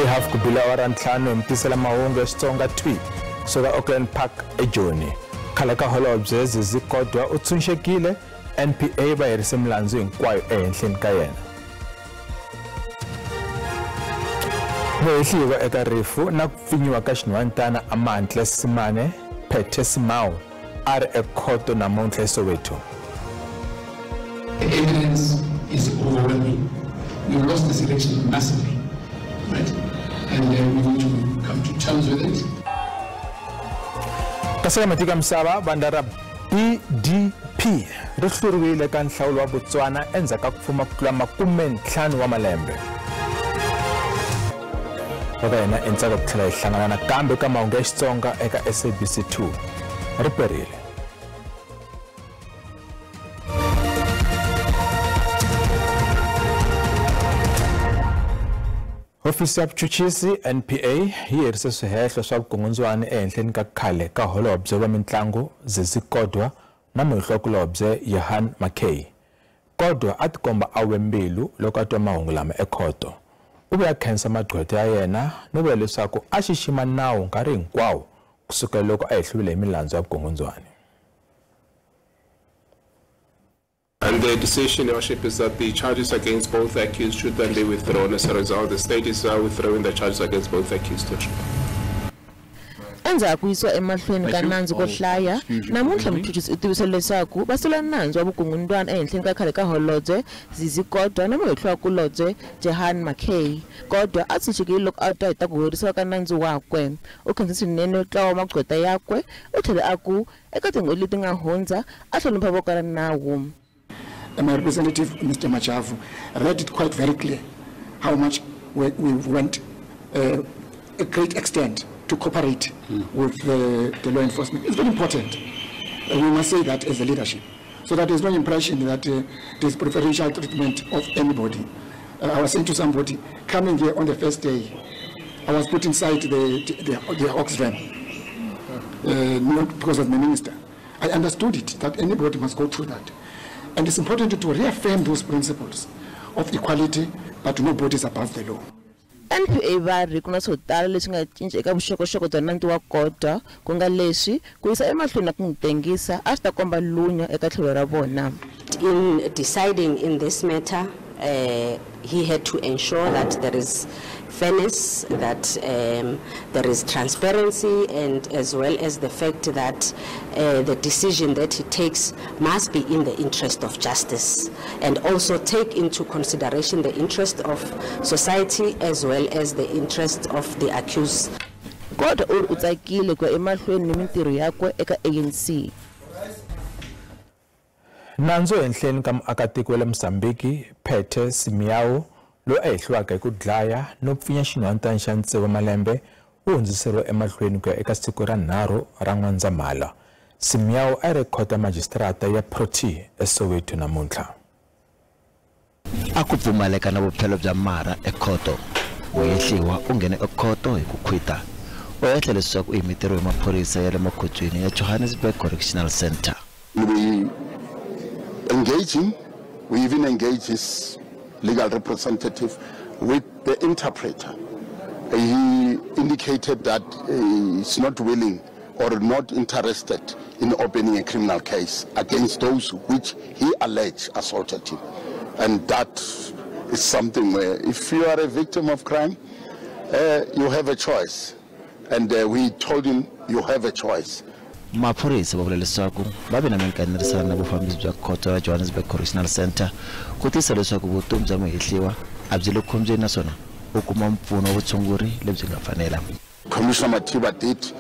half kubila awara ntlhanu emtisela Mahungu Xitsonga twi kusuka Auckland Park eJoni. Khale ka holobye zizikodwa utshunxekile NPA va herise milandzu hinkwayo ehenhleni ka yena. Vehliwa eka rifu na ku pfinyiwa ka xinhwantana Amantle Simane Phethe Simao ari ekhoto namuntlha eSoweto. The evidence is overwhelming. We lost this election massively, right? And we need to come to terms with it. Kaseka matika misava bandara BDP ri hluriwile ka nhlawulo wa Botswana endzhaku ka ku fuma ku tlula 15 wa malembe. Baba yena endzhaku ku tlhela hi hlangana nakambe ka Mahungu Xitsonga eka SABC 2 ri perile. Ofisi ya vuchuchisi NPA yi herise swihehlo swa vukungundzwana ehenhleni ka khale ka holobye wa mitlangu Zizikodwa na muhlokulobye Johan McKay. Kodwa a tikomba a we mbilu loko a twa mahungu lama ekhoto. U ve a khensa magqwetha ya yena no vula leswaku a xixima nawu nkarhi hinkwawo kusukela loko a hehliwile hi milandzu ya vukungundzwana. And the decision, Your Worship, is that the charges against both accused should then be withdrawn. As a result, the state is withdrawing the charges against both accused. Endzhaku ku yisiwa emahlweni ka nandzu ko hlaya namuntlha muchuchisi u tivise leswaku va sula nandzu wa vukungundzwana ehenhleni ka khale ka holobye Zizikodwa na muhlokulobye Johan McKay. Kodwa a tshunxekile loko a twa hi ta ku horisiwa ka nandzu wakwe. U khensa swinene ntlawa wa magqwetha yakwe u tlhela a ku eka tin'hweti leti nga hundza a hlonipha voko ra nawu. My representative, Mr. Machavu, read it quite very clear how much we went a great extent to cooperate with the law enforcement. It's very important. We must say that as a leadership, so that there's no impression that there's preferential treatment of anybody. I was saying to somebody, coming here on the first day, I was put inside the ox van, not because of the minister. I understood it, that anybody must go through that. And it's important to reaffirm those principles of equality, but nobody is above the law. NPA va ri kuna swo tala leswi nga cinca eka vuxokoxoko bya nandzu wa kota ku nga leswi ku yisa emahlweni na ku n'wi tengisa a swi ta komba lunya eka tlhelo ra vona. In deciding in this matter, he had to ensure that there is fairness, that there is transparency, and as well as the fact that the decision that he takes must be in the interest of justice and also take into consideration the interest of society as well as the interest of the accused. Kodwa u tsakile ku emahlweni ni mintirho yakwe eka ANC. Nandzu ehenhleni ka muakatiko wa le Mozambique Phethe Simao lo ehliwaka hi ku dlaya no pfinya xinhwantana xa ntsevu malembe u hundziseriwa emahlweni ku ya eka siku ra 3 ra N'wendzamhala. Simao a ri khota magistrata ya Proti eSoweto namuntlha. A ku pfumaleka na vuphelo bya mara ekhoto. Uyehliwa u nghene ekhoto hi ku khwita. U hetla leswaku u yimiteriwe hi maphorisa ya le makhotsweni ya Johannesburg Correctional Center. We even engage his legal representative with the interpreter. He indicated that he's not willing or not interested in opening a criminal case against those which he alleged assaulted him. And that is something where if you are a victim of crime, you have a choice. And we told him you have a choice. Maphorisa va vula leswaku va ve na minkanerisana na vufambisi bya khoto ya Johannesburg Correctional Center ku tisa leswaku vutomi bya muhehliwa a byi le khombyeni naswona u kuma mpfuno wa vutshunguri lebyi nga fanela. Commissioner Matiba did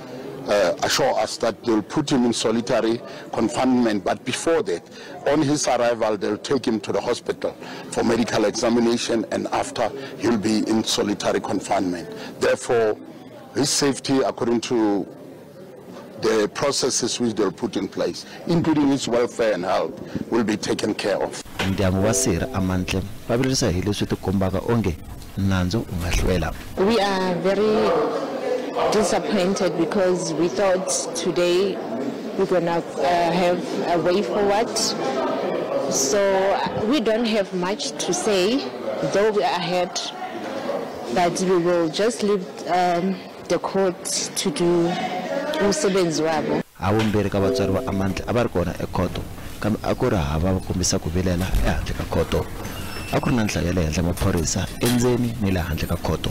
assure us that they'll put him in solitary confinement, but before that, on his arrival, they'll take him to the hospital for medical examination, and after he'll be in solitary confinement. Therefore, his safety, according to the processes which they'll put in place, including his welfare and health, will be taken care of. Ndyangu wa Sira Amantle va vulerisa hi leswi tikombaka onge nandzu u nga hlwela. We are very disappointed because we thought today we're gonna have a way forward. So we don't have much to say, though we are ahead that we will just leave the court to do umsebenzi wabo. Avumbirhi ka vatswari va Amandla a va ri kona ekhoto kambe a ku ri hava va kombisa ku vilela ehandle ka khoto. A ku ri na nhlayo ya le henhla maphorisa endzeni ni le handle ka khoto.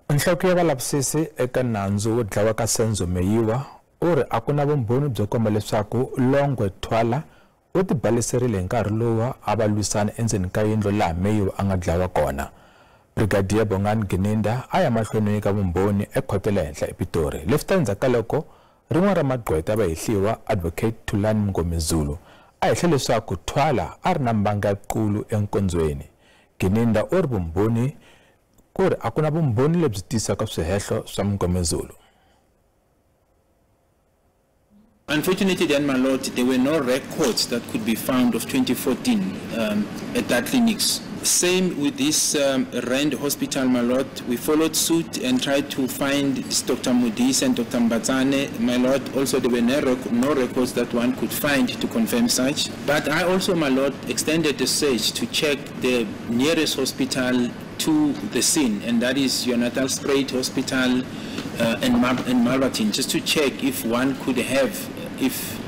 Nhloko ya valavisisi eka nandzu wo dlawa ka Senzo Meyiwa u ri a ku na vumbhoni byo komba leswaku Longwe Thwala u tibaliserile hi nkarhi lowu a va lwisana endzeni ka yindlu laha Meyiwa a nga dlawa kona. Brigadier Bongani Gininda a ya mahlweni eka vumbhoni ekhoto le henhla ePitori. Lefta endzhaku ka loko rin'wana ra magqweta va hehliwa Advocate Thulani Mngomezulu a hehle leswaku Thwala a ri na mbanga yikulu enkondzweni. Gininda u ri vumbhoni ku ri a ku na vumbhoni lebyi tisaka swihehlo swa Mngomezulu. Unfortunately then, my lord, there were no records that could be found of 2014 at that clinics. Same with this Rand hospital, my lord. We followed suit and tried to find this Dr. Mudis and Dr. Mbatsane, my lord. Also, there were no records that one could find to confirm such. But I also, my lord, extended the search to check the nearest hospital to the scene, and that is Jonathan Spruit Hospital in Malverton, just to check if one could have, if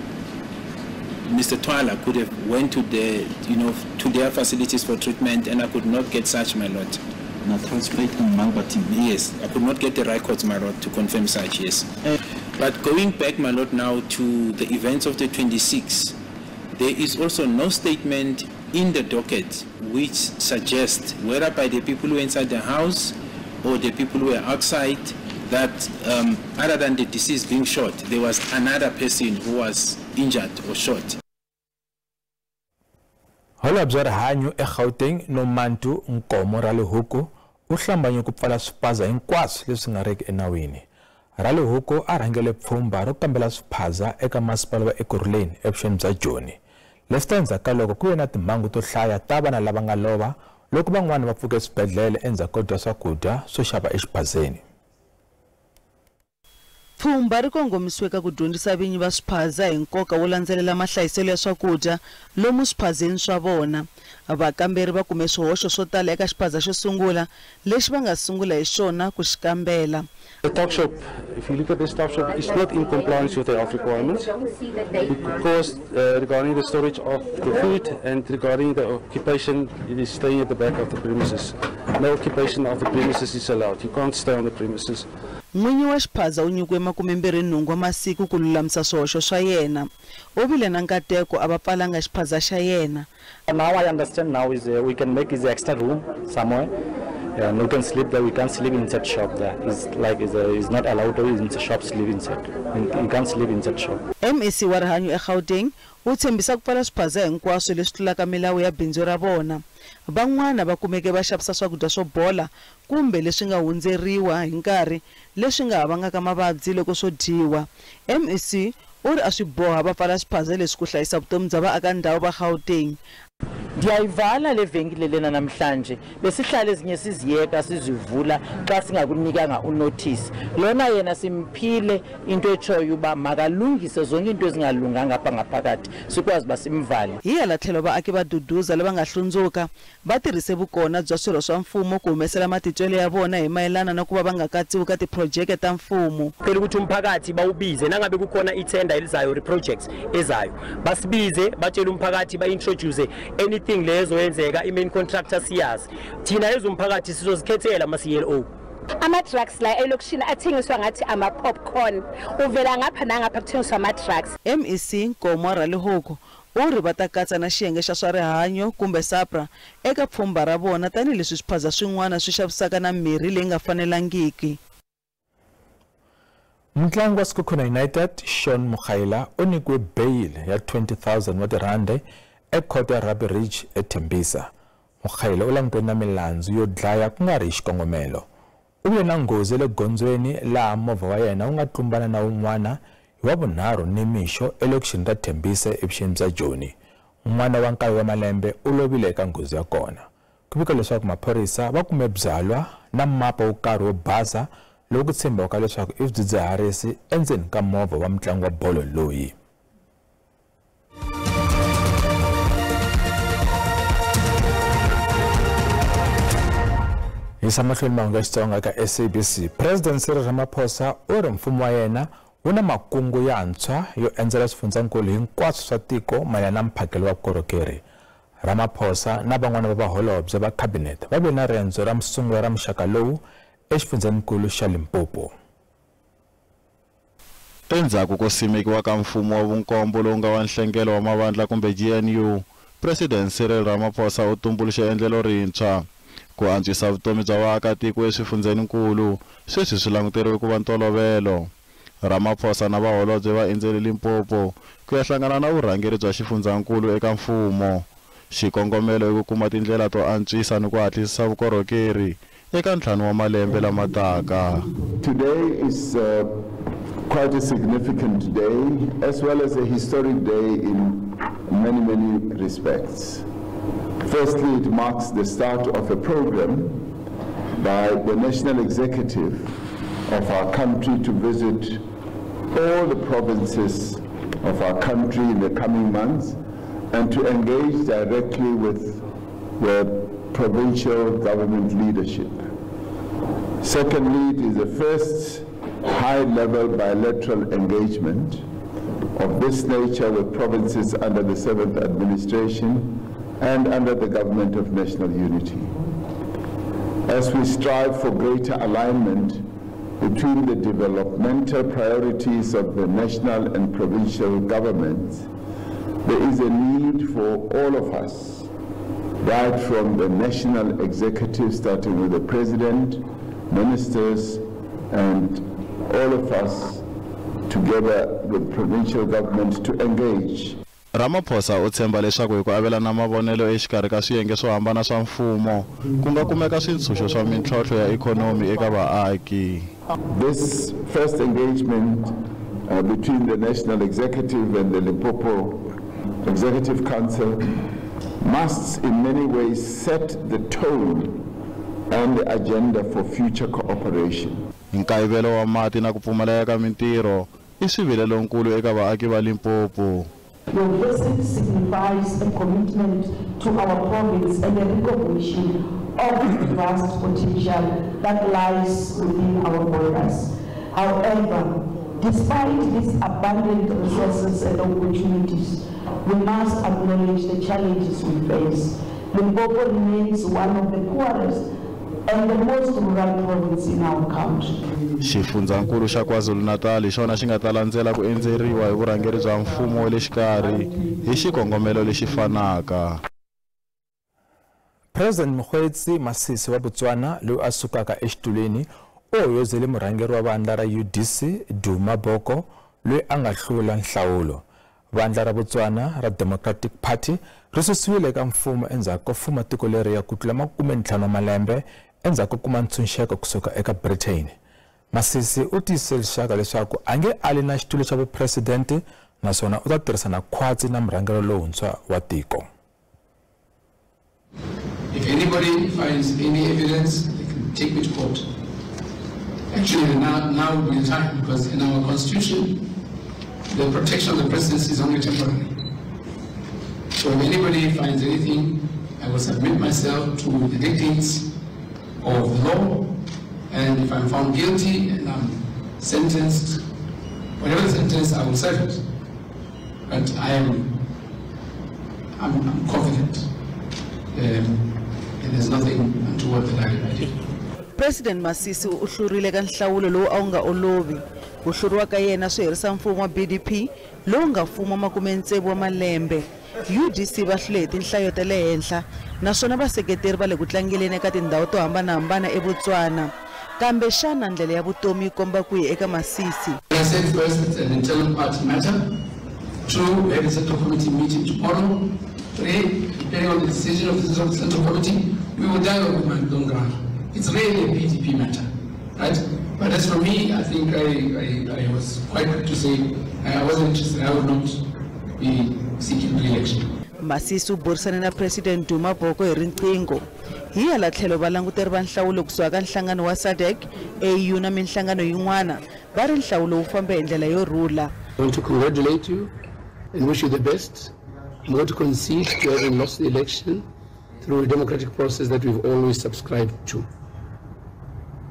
Mr. Thwala could have went to the, to their facilities for treatment, and I could not get such, my lord. Jonathan Spruit in Malverton? Yes, I could not get the records, my lord, to confirm such, yes. But going back, my lord, now to the events of the 26th, there is also no statement in the docket which suggests, whether by the people who were inside the house or the people who were outside, that other than the deceased being shot, there was another person who was injured or shot. Holobye wa rihanyo eGauteng Nomantu Nkomo Ralihuku u hlambanye ku pfala swiphaza hinkwaswo leswi nga riki enawini. Ralihuku a rhangele pfhumba ro kambela swiphaza eka masipala wa Ekurhuleni evuxeni bya Joni. Leswi endzhaku ka loko ku ve na timhangu to hlaya ta vana lava nga lova loko van'wana va pfuke swibedhlele endzhaku ko dya swakudya swo xava exiphazeni. Pfhumba ri kongomisiwe ka ku dyondzisa vinyi va swiphaza hi nkoka wo landzelela mahlayiselo ya swakudya lomu swiphazeni swa vona. Vakamberi va kume swihoxo swo tala eka xiphaza xo sungula lexi va nga sungula hi xona ku xi kambela. The stock shop, if you look at the stock shop, is not in compliance with the health requirements because regarding the storage of the food and regarding the occupation, it is staying at the back of the premises. No occupation of the premises is allowed. You can't stay on the premises. N'winyi wa xiphaza u nyikiwe 28 wa masiku ku lulamisa swihoxo swa yena. U vile na nkateko a va pfalanga xiphaza xa yena. Now I understand now is we can make is extra room somewhere. And we can sleep there. We can't sleep inside shop there. It's like it's not allowed to in the shop sleep inside. You can't sleep inside shop. MEC wa rihanyo eGauteng u tshembisa ku pfala swiphaza hinkwaswo leswi tlulaka milawu ya bindzu ra vona. Van'wana va kumeke va xavisa swakudya swo bola kumbe leswi nga hundzeriwa hi nkarhi leswi nga vangaka mavabyi loko swo dyiwa. MEC u ri a swi boha va pfala swiphaza leswi ku hlayisa vutomi bya vaaka ndhawu va Gauteng. Ndiyayivala le venkile lena namhlanje besihlale ezinye siziyeka sizivula xa singakunikanga unotice. Lona yena simphile into etshoyo uba makalungise zonke into ezingalunganga apha ngaphakathi sikwazi basimvale. Hi hala tlhelo vaaki va duduza lava nga hlundzuka va tirhise vukona bya swirho swa mfumo ku humesela matitwelo ya vona hi mayelana na ku va nga katsiwi ka tiprojeke ta mfumo. Phela ukuthi umphakathi bawubize nangabe kukhona ithenda elizayo re-projects ezayo basibize batshela umphakathi ba-introduce anything lezo yenzeka i-main contractor siyazi thina ezumphakathi sizozikhethela ama-CLO. Ama-drugs la elokishini athengiswa ngathi ama-popcorn uvela ngapha nangapha kuthengiswa ama-drugs. MEC Nkomo Ralihuku u ri va ta katsa na xiyenge xa swa rihanyo kumbe SAPRA eka pfhumba ra vona tanihileswi swiphaza swin'wana swi xavisaka na mirhi leyi nga fanelangiki. Mutlangi wa Skukuza United Sean Mukhaila u nyikiwe bail ya 20,000 wa tirhandi ekhoto ya Rugby Ridge eTembisa. Mukhaila u langutene na milandzu yo dlaya ku nga ri xikongomelo. U ve na nghozi le gondzweni laha movha wa yena wu nga tlumbana na wun'wana hi wa vunharhu nimixo elokixini ra Tembisa evuxeni bya Joni. N'wana wa 9 wa malembe u lovile eka nghozi ya kona. Ku vika leswaku maphorisa va kume byalwa na mapa wo karhi wo basa loku tshembaka leswaku i swidzidziharisi endzeni ka movha wa mutlangi wa bolo loyi. Hi samahlweni mahungu ya Xitsonga ka SABC. President Cyril Ramaphosa u ri mfumo wa yena wu na makungu yantshwa yo endzela swifundzankulu hinkwaswo swa tiko mayelana na mphakelo wa vukorhokeri. Ramaphosa na van'wana va vaholobye va cabinet va ve na rendzo ra masungulo ra muxaka lowu exifundzankulu xa Limpopo. Endzhaku ko simekiwa ka mfumo wa vunkombo lowu nga wa nhlengelo wa mavandla kumbe GNU, President Cyril Ramaphosa u tumbuluxe endlelo rintshwa ku antswisa vutomi bya vaakatiko eswifundzeninkulu sweswi swi languteriwe ku va ntolovelo. Ramaphosa na vaholobye va endzele Limpopo ku ya hlangana na vurhangeri bya xifundzankulu eka mfumo. Xikongomelo i ku kuma tindlela to antswisa ni ku hatlisisa vukorhokeri eka ntlhanu wa malembe lama taka. Today is quite a significant day as well as a historic day in many respects. Firstly, it marks the start of a program by the National Executive of our country to visit all the provinces of our country in the coming months and to engage directly with the provincial government leadership. Secondly, it is the first high-level bilateral engagement of this nature with provinces under the 7th administration and under the government of national unity. As we strive for greater alignment between the developmental priorities of the national and provincial governments, there is a need for all of us, right from the national executive, starting with the president, ministers, and all of us together with provincial government to engage. Ramaphosa u tshemba leswaku hi ku avelana mavonelo exikarhi ka swiyenge swo hambana swa mfumo ku nga kumeka swintshuxo swa mintlhontlho ya ikhonomi eka vaaki. This first engagement between the National Executive and the Limpopo Executive Council must in many ways set the tone and the agenda for future cooperation. Nkayivelo wa mati na ku pfumaleka ka mintirho I swivilelonkulu eka vaaki va Limpopo. Your visit signifies a commitment to our province and a recognition of the vast potential that lies within our borders. However, despite these abundant resources and opportunities, we must acknowledge the challenges we face. Limpopo remains one of the poorest and the most rural province in our country. Xifundzankulu xa KwaZulu-Natal xona xi nga ta landzela ku endzeriwa hi vurhangeri bya mfumo wa le xikarhi hi xikongomelo lexi fanaka. President Mokgweetsi Masisi wa Botswana loyi a sukaka exitulweni u hoyozele murhangeri wa vandla ra UDC Duma Boko loyi a nga hlula nhlawulo. Vandla ra Botswana ra Democratic Party ri susiwile eka mfumo endzhaku ko fuma tiko leri ya ku tlula 50 malembe endzhaku ko kuma ntshunxeko kusuka eka Britain. Masisi u tiyisise leswaku a nge ali na xitulu xa vupresidente naswona u ta tirhisana khwatsi na murhangeri lowuntshwa wa tiko. If anybody finds any evidence, they can take me to court. Actually, now would be the time, because in our constitution, the protection of the presidency is only temporary. So if anybody finds anything, I will submit myself to the dictates of the law, and if I'm found guilty and I'm sentenced, whatever the sentence, I will serve it. But I'm confident. There's nothing untoward that I did. President Masisi u hlurile ka nhlawulo lowu a wu nga olovi. Ku hluriwa ka yena swi herisa mfumo wa BDP lowu nga fuma 60 wa malembe. UDC va hlule tinhlayo ta le henhla naswona vaseketeri va le ku tlangeleni eka tindhawu to hambanahambana eBotswana. Kambe xana ndlela ya vutomi yi komba kwihi eka Masisi? I said first, it's an internal party matter. 2, we have a central committee meeting tomorrow. 3, depending on the decision of the central committee, we will dialogue with my own ground. It's really a PDP matter, right? But as for me, I think I was quite quick to say I wasn't interested. I would not be seeking re-election. Masisi u burisane na President Duma Boko hi riqingho. Hi hala tlhelo va languteri va nhlawulo kusuka ka nhlangano wa SADC, AU na minhlangano yin'wana va ri nhlawulo wu fambe hi ndlela yo rhula. I want to congratulate you and wish you the best. I'm going to concede to having lost the election through a democratic process that we've always subscribed to.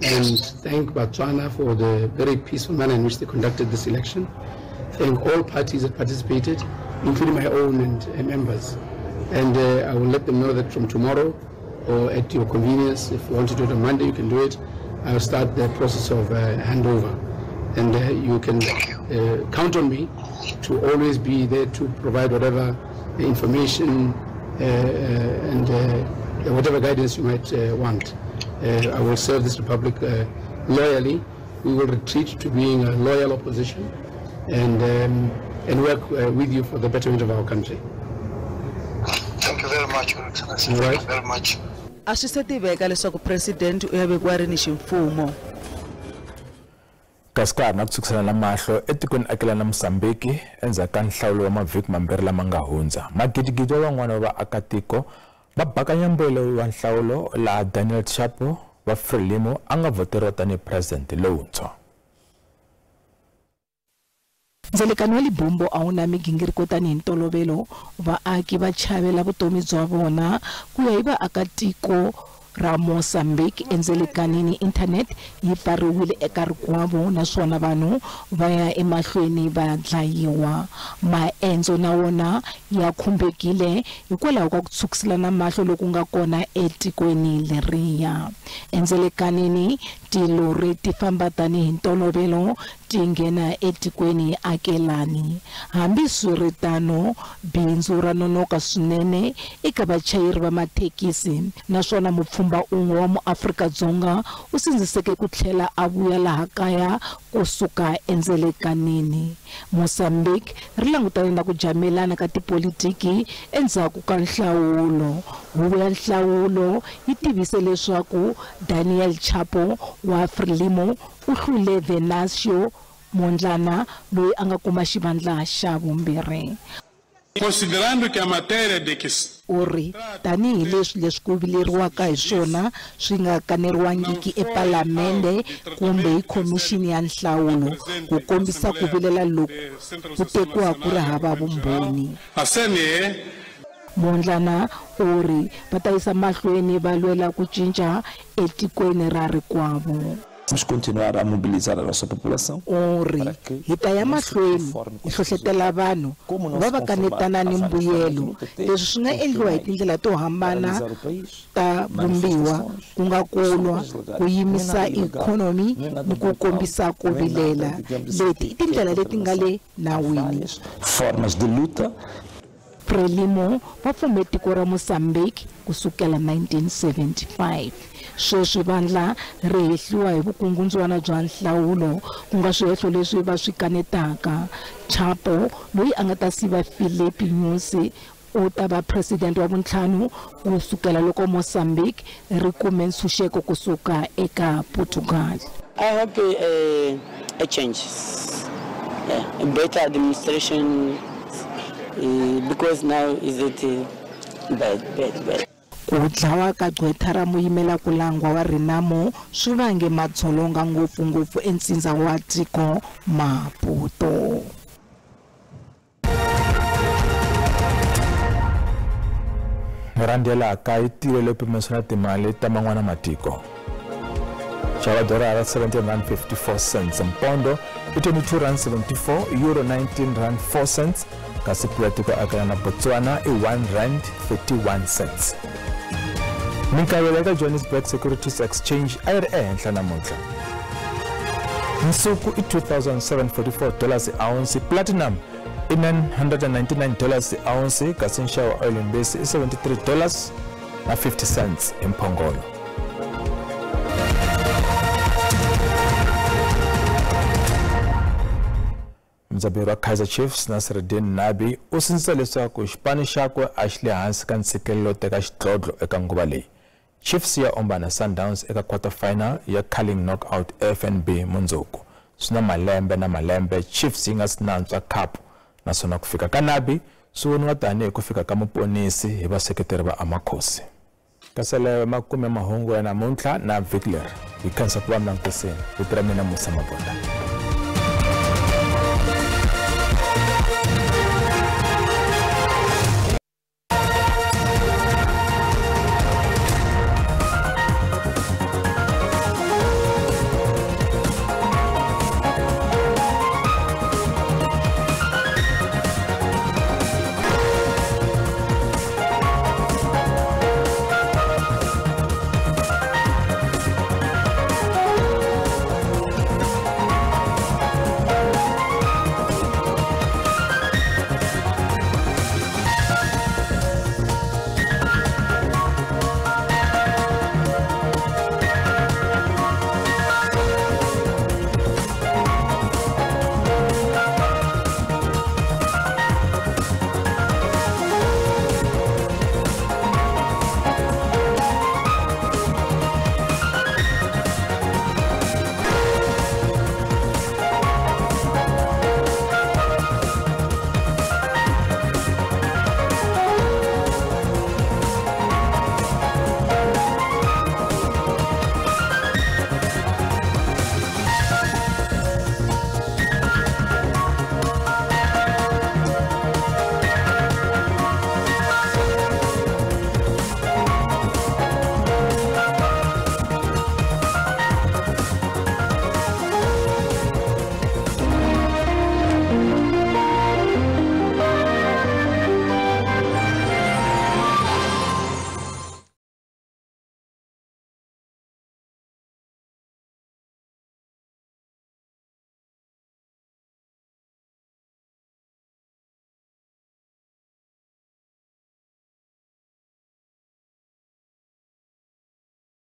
and thank Botswana for the very peaceful manner in which they conducted this election. Thank all parties that participated, including my own and members. And I will let them know that from tomorrow, or at your convenience, if you want to do it on Monday, you can do it. I'll start the process of handover. And you can count on me to always be there to provide whatever information and whatever guidance you might want. I will serve this republic loyally. We will retreat to being a loyal opposition and work with you for the betterment of our country. Thank you very much, Your Excellency. Thank you very much. A swi se tiveka leswaku president u ya vekiwa ri ni ximfumo. Kasi ka ha ri na ku tshukisana na mahlo etikweni akelana na Mozambique endzhaku ka nhlawulo wa mavhiki mambirhi lama nga hundza. Magidigidi wa van'wana va vaakatiko va bakanya mbuyelo wa nhlawulo laha Daniel Chapo wa Frelimo a nga voteriwa tanihi president lowuntshwa. Ndzelekanyo wa Libombo a wu na migingiriko tanihi ntolovelo, vaaki va chavela vutomi bya vona ku ya hi vaakatiko ra Mozambique. Endzelekanini internet yi pariwile eka rikwavo naswona vanhu va ya emahlweni va dlayiwa. Maendzo na wona ya khumbekile hikwalaho ka ku tshukisana mahlo loku nga kona etikweni leriya. Endzelekanini tilori ti famba tanihi ntolovelo ti nghena etikweni akelani. Hambi swiritano bindzu ra nonoka swinene eka vachayeri va mathekisi, naswona mupfhumba un'we wa muAfrika-Dzonga u sindziseke ku tlhela a vuya laha kaya kusuka endzelekanini. Mozambique ri langutane na ku jamelana ka tipolitiki endzhaku ka nhlawulo. Huvo ya nhlawulo yi tivise leswaku Daniel Chapo wa Frelimo u hlule Venancio Mondlane loyi a nga kuma xivandla xa vumbirhi. Considerando que a matéria de que uri tanihi leswi ku vileriwaka hi swona swi nga kaneriwangiki epalamende kumbe hi khomixini ya nhlawulo, ku kombisa ku vilela loku ku tekiwa ku ri hava vumbhoni. Mondlane uri va ta yisa mahlweni va lwela ku cinca etikweni ra rikwavo. Vamos continuar a mobilizar a nossa população. Uri hi ta ya mahlweni hi hlohlotela vanhu va va kanetana ni mbuyelo. Leswi swi nga endliwa hi tindlela to hambana ta vumbiwa, ku nga kulwa, ku yimisa ikhonomi ni ku kombisa ku vilela. Leti i tindlela leti nga le nawini. Formas de luta. Frelimo va fume tiko ra Mozambique kusukela 1975. Sweswi vandla ri hehliwa hi vukungundzwana bya nhlawulo, ku nga swihehlo leswi va swi kanetaka. Chapo loyi a nga ta siva Philip Nyusi u ta va president wa vuntlhanu kusukela loko Mozambique ri kume ntshunxeko kusuka eka Portugal. I hope a change, a better administration, because now is it bad. Ku dlawa ka gqwetha ra muyimela ku langwa wa Renamo swi vange madzolonga ngopfungopfu entsindza wa tiko Maputo. Randi ya laha kaya yi tirele pimisana timali ta man'wana matiko. Xava dolara 17.54 cents, mpondo i 22.74, euro 19.04 cents, kasi pulatiko akala na Botswana i R1.31. Minkayelo eka Johannesburg Securities Exchange a yi ri ehenhla namuntlha. Nsuku i $2,744 ounce, platinum i $999 ounce, kasi nxavo wa oil and base i $73.50 hi mphongolo. Mdzaberi wa Kaizer Chiefs Nasreddin Nabi u sindzisa leswaku xipano xakwe a xi le hansi ka ntshikelelo teka xidlodlo eka nguva leyi. Chiefs ya ombana Sundowns eka quarter final ya Carling knockout FNB mundzuku. Swi na malembe na malembe Chiefs yi nga si nantswa cup, naswona ku fika ka Nabi swi voniwa tanihi ku fika ka muponisi hi vaseketeri va Amakhosi. Kasele makume mahungu ya namuntlha na Vikler hi khensa ku va mi langutiseni. Vito ra mina Musa Mabonda.